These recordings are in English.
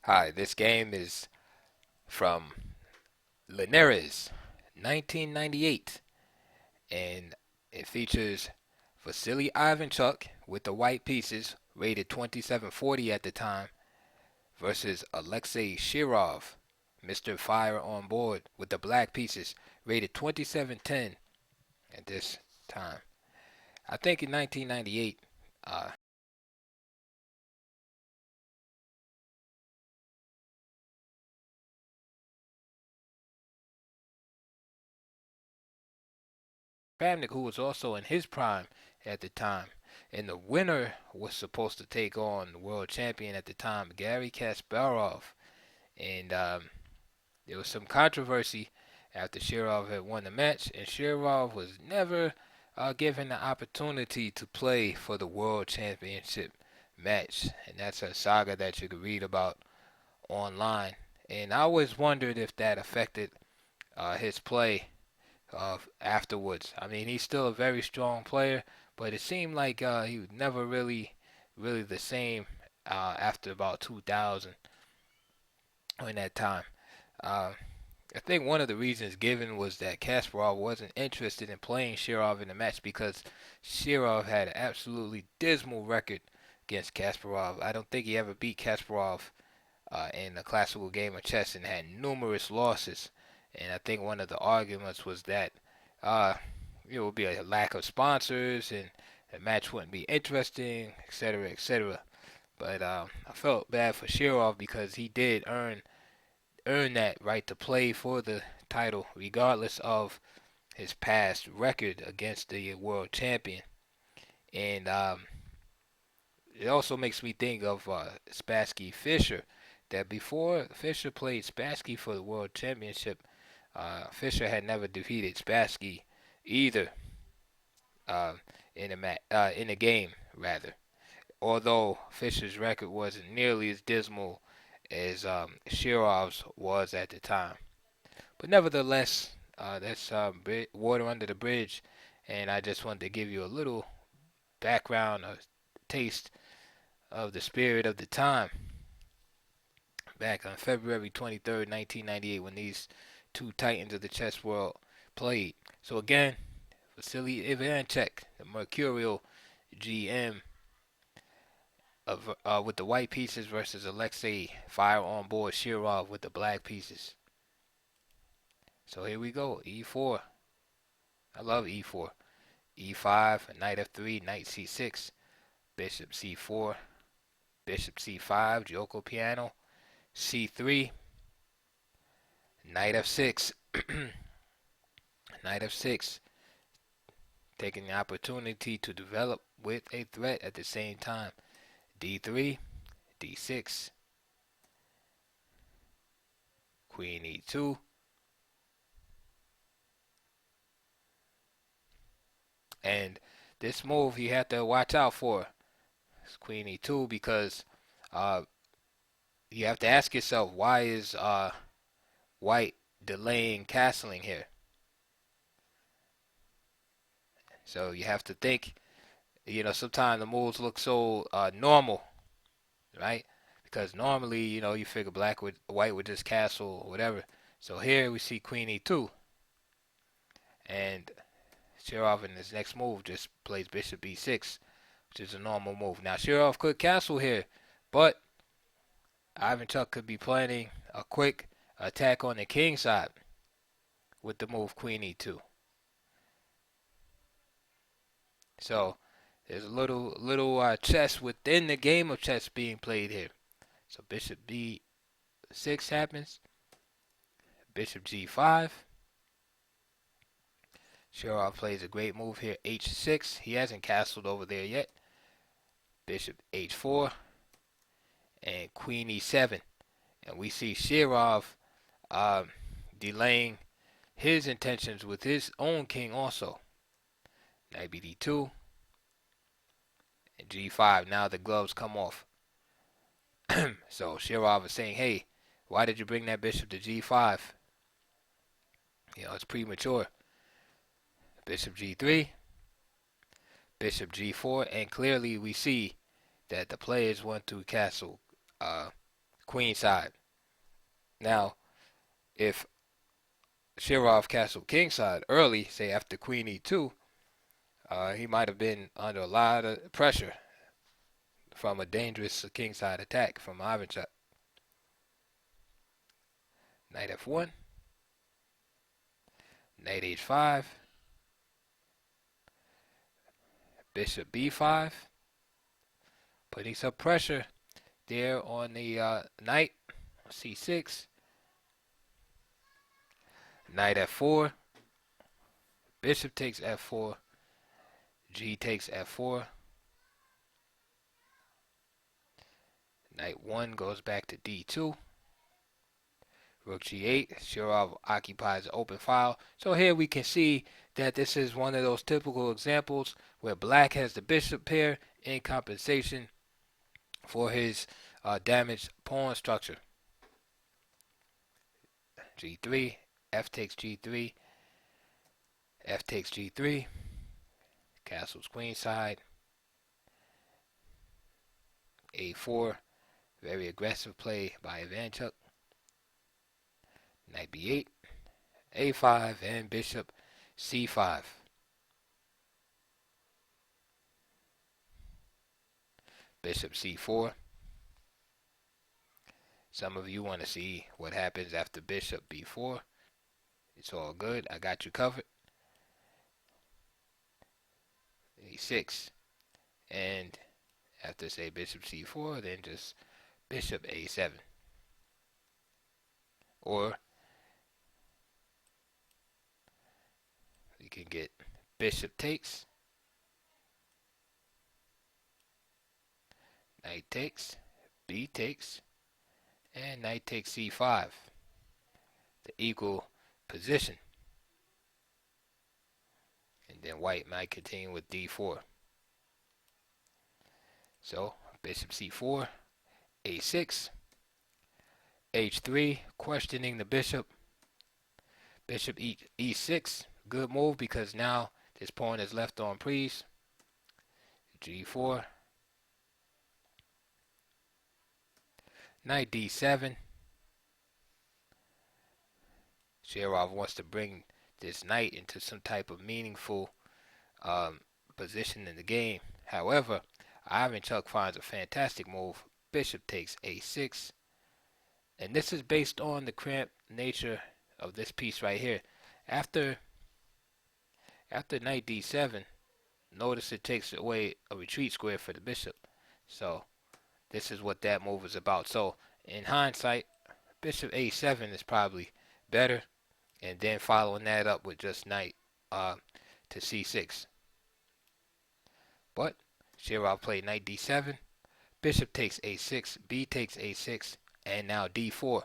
Hi, this game is from Linares, 1998, and it features Vassily Ivanchuk with the white pieces, rated 2740 at the time, versus Alexey Shirov, Mr. Fire on Board, with the black pieces, rated 2710 at this time. I think in 1998, uh, Kramnik, who was also in his prime at the time. And the winner was supposed to take on the world champion at the time, Gary Kasparov. And there was some controversy after Shirov had won the match, and Shirov was never given the opportunity to play for the world championship match. And that's a saga that you could read about online. And I always wondered if that affected his play afterwards. I mean, he's still a very strong player, but it seemed like he was never really the same after about 2000 or in that time. Uh, I think one of the reasons given was that Kasparov wasn't interested in playing Shirov in the match because Shirov had an absolutely dismal record against Kasparov. I don't think he ever beat Kasparov in a classical game of chess and had numerous losses. And I think one of the arguments was that uh, it would be a lack of sponsors and the match wouldn't be interesting, etc., etc. But I felt bad for Shirov because he did earn that right to play for the title, regardless of his past record against the world champion. And it also makes me think of Spassky Fischer. That before Fischer played Spassky for the world championship, Fischer had never defeated Spassky either uh, in a game rather. Although Fischer's record wasn't nearly as dismal as Shirov's was at the time, but nevertheless, that's water under the bridge, and I just wanted to give you a little background, a taste of the spirit of the time back on February 23rd, 1998, when these two titans of the chess world played. So again, Vassily Ivanchuk, the mercurial GM of with the white pieces versus Alexei Fire on Board Shirov with the black pieces. So here we go. E4. I love E4. E5, knight F3, knight C6, bishop C4, bishop C5, giuoco piano, C3, knight F6, knight F6, taking the opportunity to develop with a threat at the same time. D3, D6, Queen E2, and this move you have to watch out for. It's Queen E2 because uh, you have to ask yourself why is White delaying castling here. So you have to think. Sometimes the moves look so normal, right? Because normally, you figure white would just castle or whatever. So here we see Queen E2, and Shirov in his next move just plays Bishop B6, which is a normal move. Now Shirov could castle here, but Ivanchuk could be planning a quick attack on the king side with the move Queen E2. So there's a little chess within the game of chess being played here. So Bishop B6 happens, Bishop G5. Shirov plays a great move here, H6. He hasn't castled over there yet. Bishop H4 and Queen E7. And we see Shirov delaying his intentions with his own king also. Knight BD2 and G5. Now the gloves come off. So Shirov is saying, hey, why did you bring that bishop to G5? It's premature. Bishop G3, Bishop G4, and clearly we see that the players want to castle queen side. Now, if Shirov castled king side early, say after queen e2, he might have been under a lot of pressure from a dangerous king side attack from Ivanchuk. Knight f1, knight h5, bishop b5, putting some pressure there on the knight, c6, knight f4, bishop takes f4, g takes f4, knight 1 goes back to d2, rook g8, Shirov occupies the open file. So here we can see that this is one of those typical examples where black has the bishop pair in compensation for his damaged pawn structure. g3, f takes g3, f takes g3, castles queenside, a4, very aggressive play by Ivanchuk, knight b8, a5, and bishop c5. Bishop c4. Some of you want to see what happens after bishop b4. It's all good. I got you covered. a6. And after, say, bishop c4, then just bishop a7. Or you can get bishop takes, knight takes, b takes, and knight takes c5. The equal position. And then white might continue with d4. So bishop c4, a6, h3, questioning the bishop. Bishop e6, good move because now this pawn is left on prise. g4, knight d7. Shirov wants to bring this knight into some type of meaningful position in the game. However, Ivanchuk finds a fantastic move. Bishop takes a6. And this is based on the cramped nature of this piece right here. After knight d7, notice it takes away a retreat square for the bishop. So this is what that move is about. So in hindsight, bishop a7 is probably better. And then following that up with just knight to c6. But Shirov played knight d7, bishop takes a6, b takes a6, and now d4.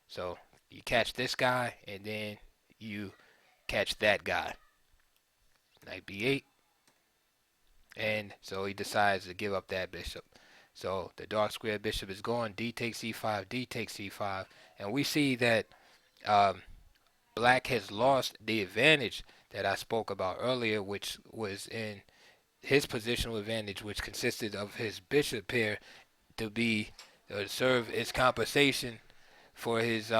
So you catch this guy, and then you catch that guy. Knight b8. And so he decides to give up that bishop. So the dark square bishop is gone. D takes c5, D takes c5. And we see that black has lost the advantage that I spoke about earlier, which was in his positional advantage, which consisted of his bishop pair to be serve as compensation for his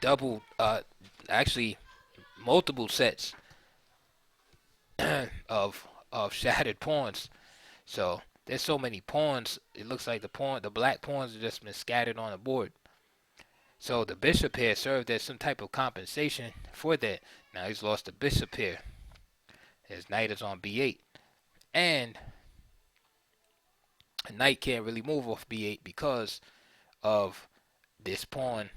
double actually multiple sets of shattered pawns. So there's so many pawns, it looks like the black pawns have just been scattered on the board. So the bishop pair served as some type of compensation for that. Now he's lost the bishop pair. His knight is on b8. And a knight can't really move off b8 because of this pawn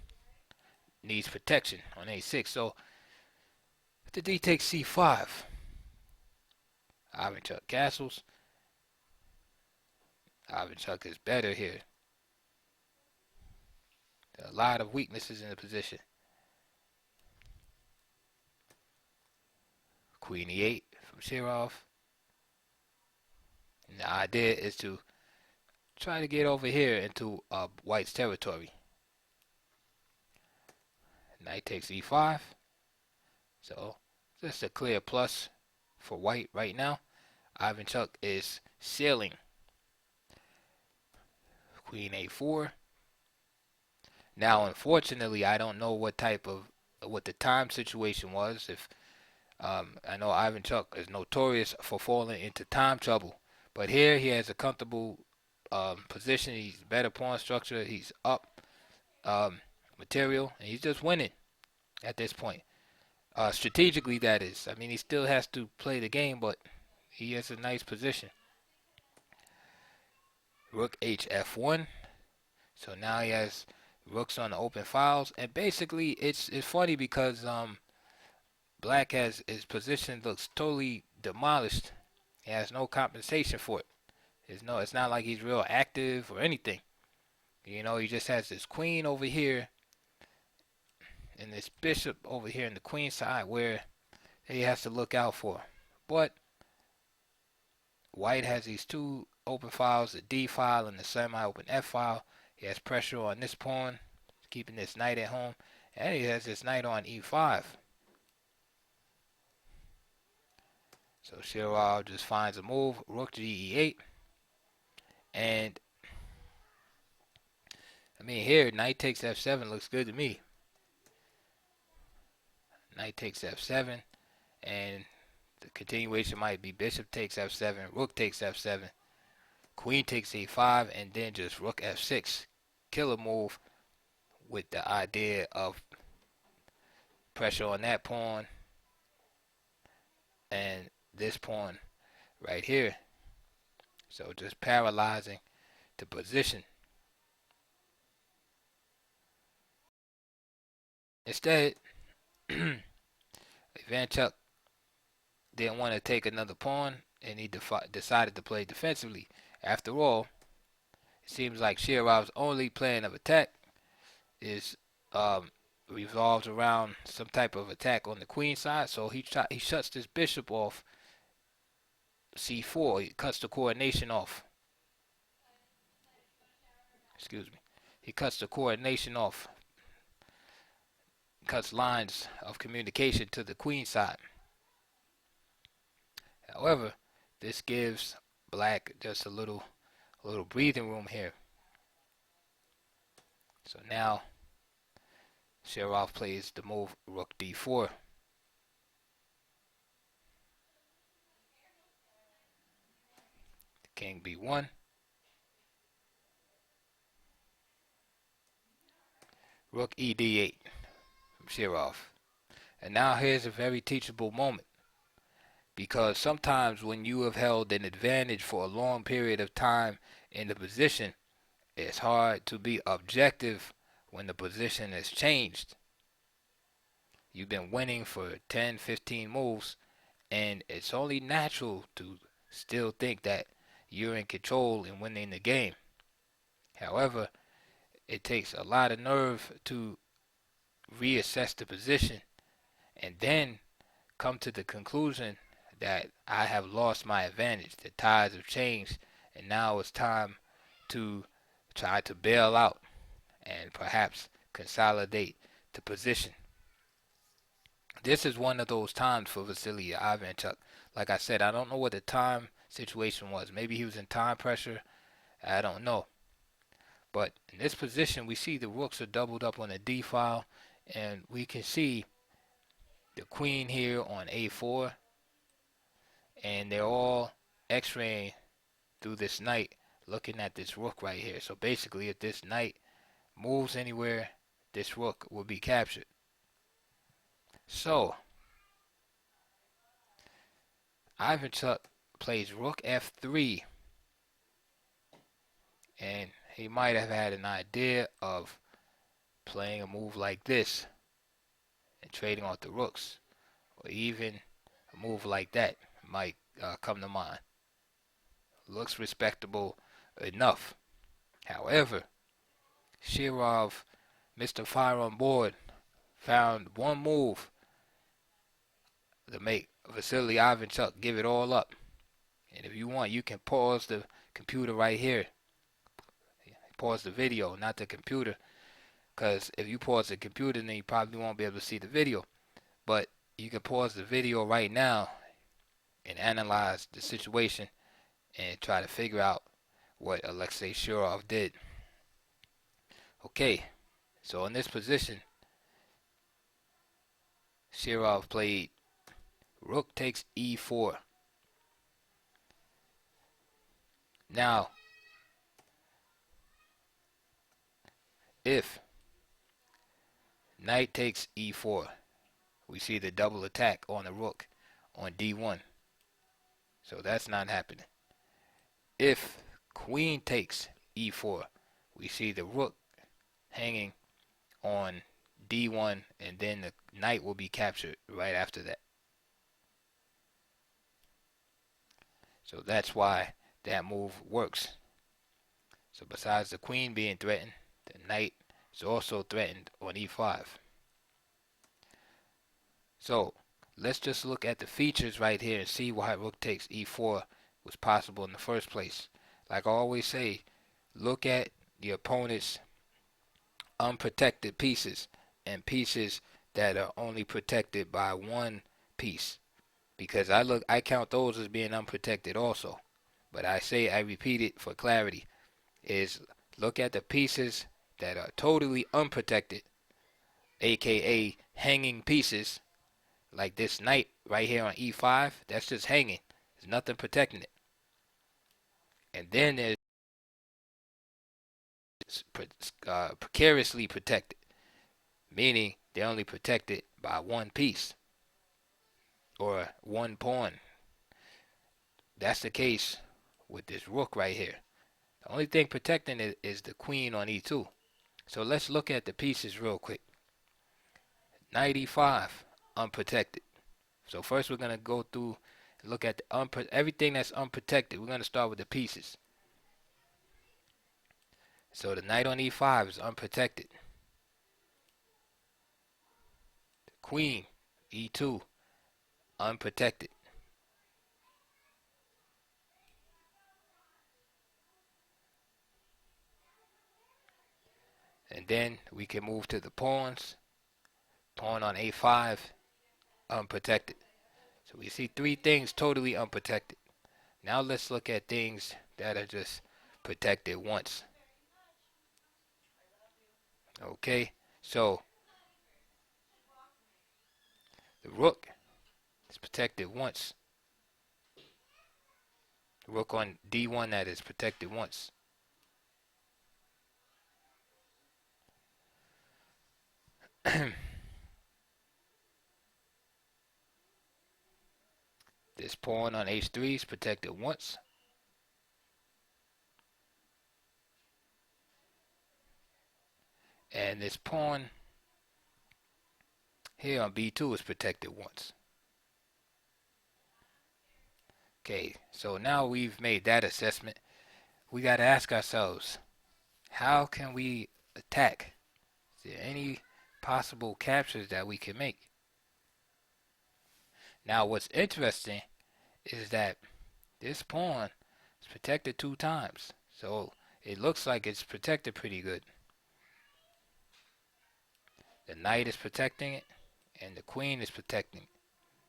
needs protection on a6. So the d takes c5. Ivanchuk castles. Ivanchuk is better here. There are a lot of weaknesses in the position. Queen e8 from Shirov. And the idea is to try to get over here into white's territory. Knight takes e5. So just a clear plus for white right now. Ivanchuk is sealing. Queen A4. Now, unfortunately, I don't know what the time situation was. If I know Ivanchuk is notorious for falling into time trouble, but here he has a comfortable position. He's better pawn structure. He's up um, material, and he's just winning at this point. Strategically, that is. I mean, he still has to play the game, but he has a nice position. Rook HF1. So now he has rooks on the open files, and basically it's funny because Black has his position looks totally demolished. He has no compensation for it. It's not like he's real active or anything. You know, he just has this queen over here and this bishop over here in the queen side where he has to look out for. But White has these two open files, the D file and the semi-open F file. He has pressure on this pawn, keeping this knight at home, and he has this knight on E5. So Shirov just finds a move, rook to E8, and I mean here, knight takes F7 looks good to me. Knight takes F7, and the continuation might be bishop takes F7, rook takes F7, queen takes A5, and then just rook F6. Killer move with the idea of pressure on that pawn and this pawn right here. So just paralyzing the position. Instead, Ivanchuk didn't want to take another pawn, and he decided to play defensively. After all, it seems like Shirov's only plan of attack is revolves around some type of attack on the queen side. So he shuts this bishop off C4. He cuts the coordination off. Excuse me. He cuts the coordination off. Cuts lines of communication to the queen side. However, this gives Black just a little breathing room here. So now Shirov plays the move rook D4. King B1. Rook ED8 from Shirov. And now here's a very teachable moment. Because sometimes when you have held an advantage for a long period of time in the position, it's hard to be objective when the position has changed. You've been winning for 10, 15 moves, and it's only natural to still think that you're in control and winning the game. However, it takes a lot of nerve to reassess the position and then come to the conclusion that I have lost my advantage. The tides have changed, and now it's time to try to bail out and perhaps consolidate the position. This is one of those times for Vassily Ivanchuk. Like I said, I don't know what the time situation was. Maybe he was in time pressure. I don't know. But in this position, we see the rooks are doubled up on the D file, and we can see the queen here on A4, and they're all x-raying through this knight looking at this rook right here. So basically, if this knight moves anywhere, this rook will be captured. So Ivanchuk plays rook F3, and he might have had an idea of playing a move like this and trading off the rooks, or even a move like that might come to mind. Looks respectable enough. However, Shirov, Mr. Fire on Board, found one move to make Vassily Ivanchuk give it all up. And if you want, you can pause the computer right here. Pause the video, not the computer. Because if you pause the computer, then you probably won't be able to see the video. But you can pause the video right now and analyze the situation and try to figure out what Alexey Shirov did. Okay, so in this position, Shirov played rook takes e4. Now, if knight takes e4, we see the double attack on the rook on d1. So that's not happening. If queen takes e4, we see the rook hanging on d1, and then the knight will be captured right after that. So that's why that move works. So besides the queen being threatened, the knight is also threatened on e5. So let's just look at the features right here and see why rook takes e4 was possible in the first place. Like I always say, look at the opponent's unprotected pieces and pieces that are only protected by one piece, because I count those as being unprotected also. But I repeat it for clarity, is look at the pieces that are totally unprotected, aka hanging pieces, like this knight right here on e5. That's just hanging, there's nothing protecting it. And then there's precariously protected, meaning they're only protected by one piece or one pawn. That's the case with this rook right here. The only thing protecting it is the queen on e2. So let's look at the pieces real quick. Knight e5, unprotected. So first we're going to go through and look at everything that's unprotected. We're going to start with the pieces. So the knight on e5 is unprotected. The queen, e2, unprotected. And then we can move to the pawns. Pawn on a5, unprotected. So we see three things totally unprotected. Now let's look at things that are just protected once. Okay, so the rook is protected once. The rook on d1, that is protected once. This pawn on h3 is protected once. And this pawn here on b2 is protected once. Okay, so now we've made that assessment. We got to ask ourselves, how can we attack? Is there any possible captures that we can make? Now what's interesting is that this pawn is protected 2 times. So it looks like it's protected pretty good. The knight is protecting it, and the queen is protecting it.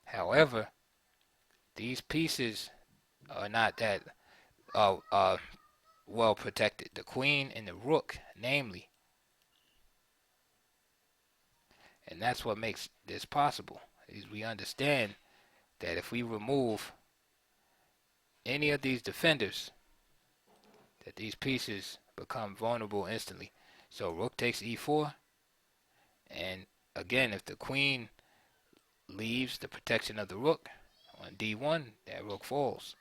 However, these pieces are not that well protected. The queen and the rook, namely. And that's what makes this possible, is we understand that if we remove any of these defenders, that these pieces become vulnerable instantly. So rook takes e4, and again, if the queen leaves the protection of the rook on d1, that rook falls.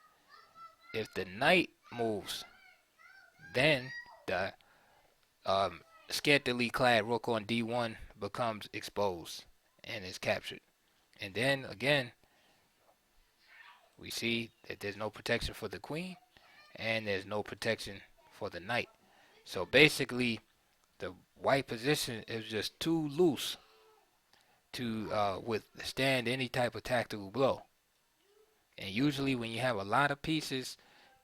If the knight moves, then the scantily clad rook on d1 becomes exposed and is captured. And then again, we see that there's no protection for the queen and there's no protection for the knight. So basically, the white position is just too loose to withstand any type of tactical blow. And usually when you have a lot of pieces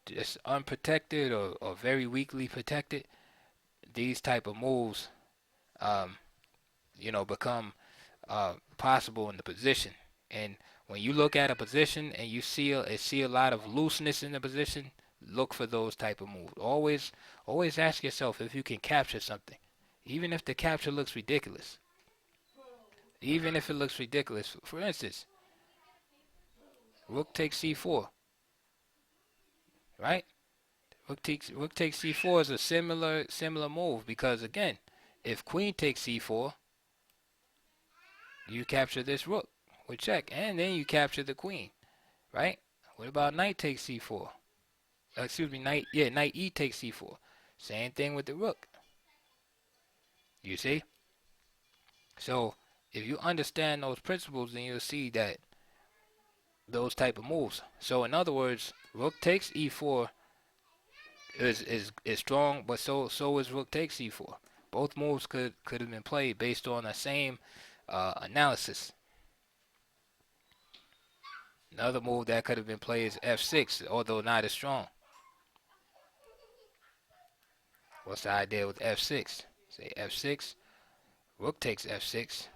just unprotected or very weakly protected, these type of moves become possible in the position. And When you look at a position and you see a lot of looseness in the position, look for those type of moves. Always ask yourself if you can capture something, even if the capture looks ridiculous. Even if it looks ridiculous. For instance, rook takes c4, right? Rook takes c4 is a similar move because again, if queen takes c4, you capture this rook with check, and then you capture the queen, right? What about knight takes c4? Excuse me, knight e takes c4. Same thing with the rook. You see? So if you understand those principles, then you'll see that those type of moves. So in other words, rook takes e4 is strong, but so is rook takes c4. Both moves could have been played based on the same analysis. Another move that could have been played is f6, although not as strong. What's the idea with f6? Say f6, rook takes f6.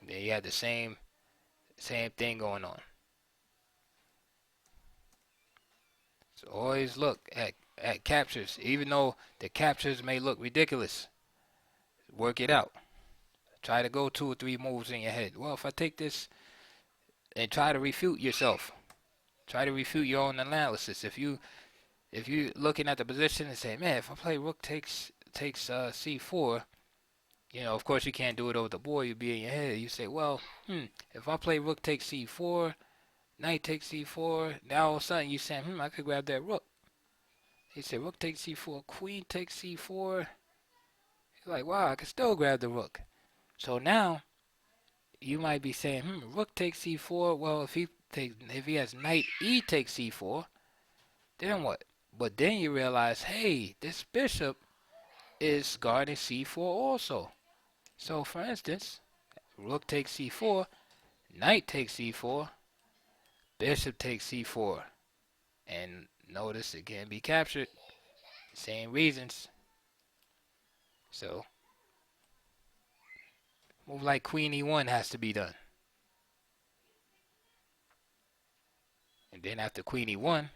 Then you have the same thing going on. So always look at captures, even though the captures may look ridiculous. Work it out. Try to go 2 or 3 moves in your head. Well, if I take this, and try to refute yourself. Try to refute your own analysis. If you looking at the position and say, man, if I play rook takes c4, of course you can't do it over the board. You'd be in your head. You say, well, if I play rook takes c4, knight takes c4, now all of a sudden you say, I could grab that rook. He said, rook takes c4, queen takes c4. You're like, wow, I can still grab the rook. So now you might be saying, rook takes c4. Well, if he has knight e takes c4, then what? But then you realize, hey, this bishop is guarding c4 also. So for instance, rook takes c4, knight takes c4, bishop takes c4, and notice it can be captured. Same reasons. So move like queen e1 has to be done. And then after queen e1,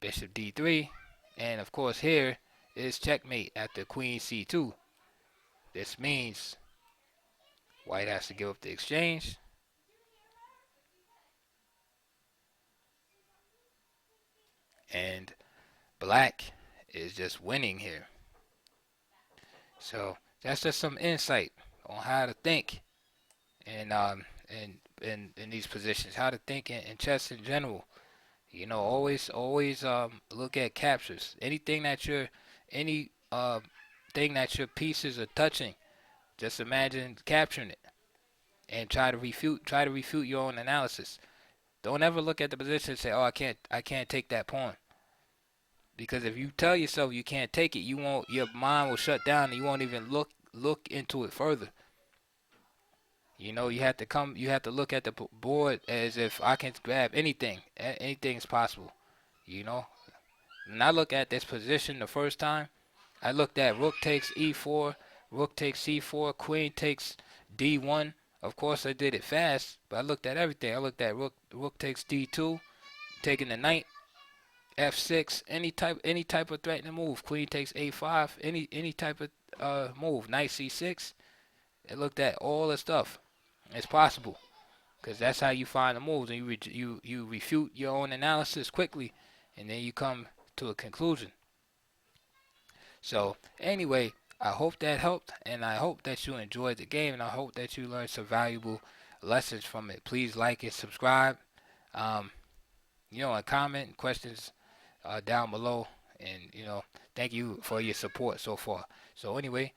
bishop d3, and of course here is checkmate after queen c2. This means white has to give up the exchange. And black is just winning here. So that's just some insight on how to think in these positions, how to think in chess in general. Always look at captures. Anything that your pieces are touching, just imagine capturing it and try to refute your own analysis. Don't ever look at the position and say, "Oh, I can't take that pawn." Because if you tell yourself you can't take it, your mind will shut down and you won't even look into it further. You have to look at the board as if I can grab anything. Anything's possible. When I look at this position the first time, I looked at rook takes e4, rook takes c4, queen takes d1. Of course, I did it fast, but I looked at everything. I looked at rook takes d2, taking the knight, f6, any type of threatening move. Queen takes a5, any type of move. Knight c6. I looked at all the stuff. It's possible, because that's how you find the moves, and you refute your own analysis quickly, and then you come to a conclusion. So anyway, I hope that helped, and I hope that you enjoyed the game, and I hope that you learned some valuable lessons from it. Please like and subscribe. And comment questions down below, and thank you for your support so far. So anyway,